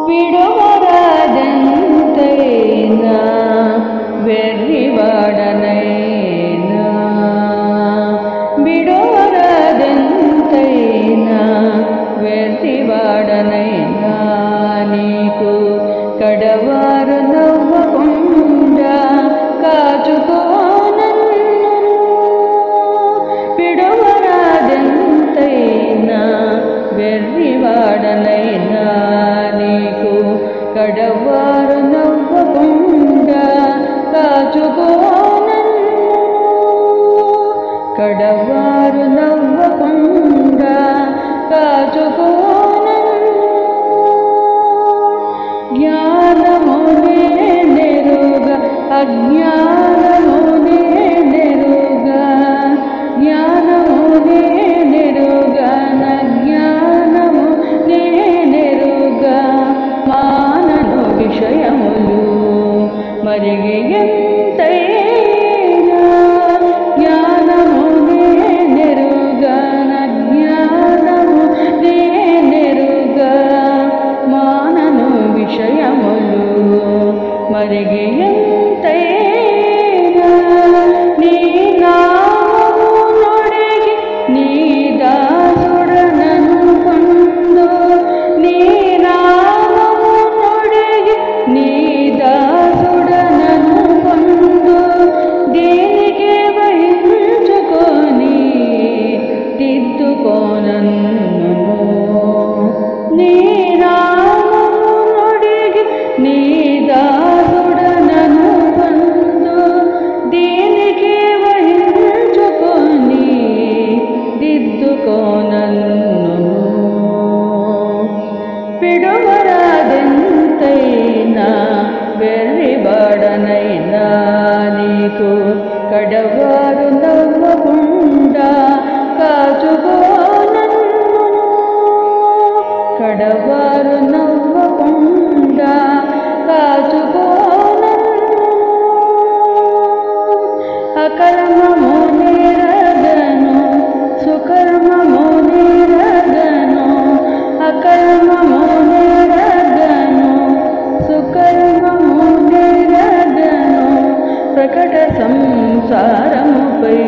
విడువరాదెంతైనా వెర్రివాడనైనా విడువరాదెంతైనా వెర్రివాడనైనా నీకు కడవారు నవ్వకుండా కాచుకో నన్ను విడువరాదెంతైనా వెర్రివాడనైనా నీకు కడవారు నవ్వకుండా కాచుకో నన్ను కడవారు నవ్వకుండా కాచుకో నన్ను జ్ఞానమునే నెరుగ అజ్ఞానమునే నెరుగ జ్ఞానమునే నెరుగ నజ్ఞానము నెరుగ మానను విషయములు మరిగి ఎంతైనా జ్ఞానమునే నెరుగ నజ్ఞానము నెరుగ మానను విషయములు మరిగి ఎంతైనా నీ నామము నొడిగి నీ దాసుడనను పొందు నీ నామము నొడిగి నీ దాసుడనను పొందు దీనికి వహించుకొని దిద్దుకోనన్ను నీ నామము నొడిగి నీ దాసుడనను పొందు దీనికి వహించుకొని దిద్దుకోనన్ను విడువరాదెంతైనా వెర్రివాడనైనా నీకు కడవారు నవ్వకుండా కాచుకో నన్ను కడవారు నవ్వకుండా కాచుకో నన్ను అకర్మము నిరగను సుకర్మము నిరగను అకర్మము నిరగను సుకర్మము నిరగను ప్రకట సంసారముపై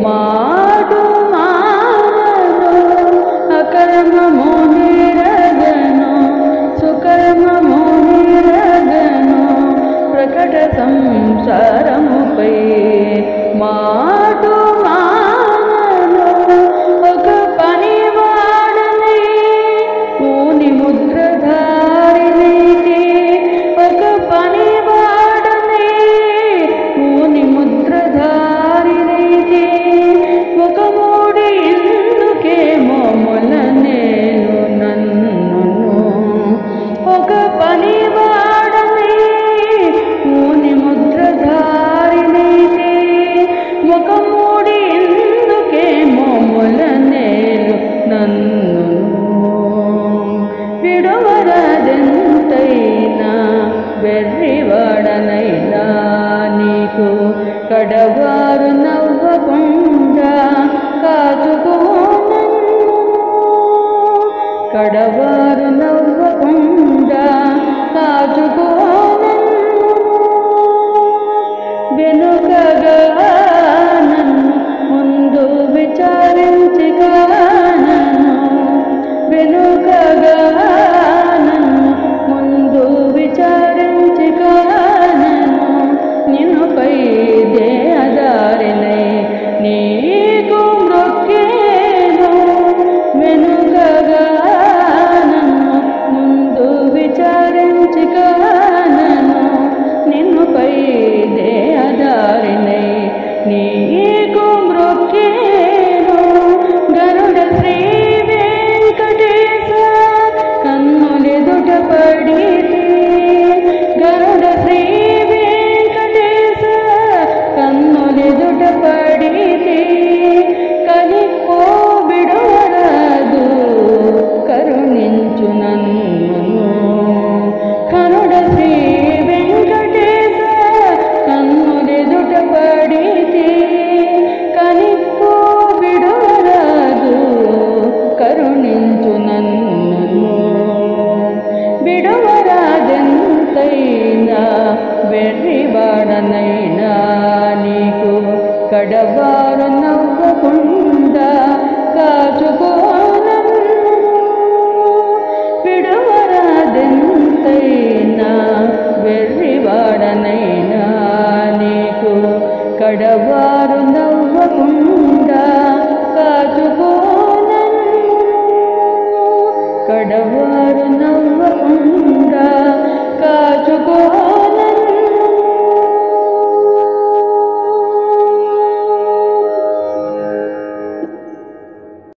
మాటు మానను అకర్మము నిరగను సుకర్మము నిరగను ప్రకట సంసారముపై మాటు మానను ఒక పనివాడని ఊని ముద్రధారినైతే ఒక పనివాడని ఊని ముద్రధారినైతే ఒక మూడి ఎందుకేమో మొల నేను నన్ను ఒక పనివాడని ఊని ముద్రధారినైతే ఒక మూడి ఎందుకేమో మొల నేను నన్ను విడువరాదెంతైనా వెర్రివాడనైనా నీకు కడవారు నవ్వకుండా కాచుకో నన్ను కడవారు నవ్వకుండా కాచుకో నన్ను వెనుకగా నన్ను ముందు విచారించి కానను వెనుకగా నన్ను ముందు విచారించి కానను నిన్నుపై దేహదారినై నీకు మ్రొక్కేను వెనుకగా నన్ను ముందు విచారించి కానను నిన్నుపై దేహదారినై నీకు మ్రొక్కేను గరుడ శ్రీ వెంకటేశ కడవారు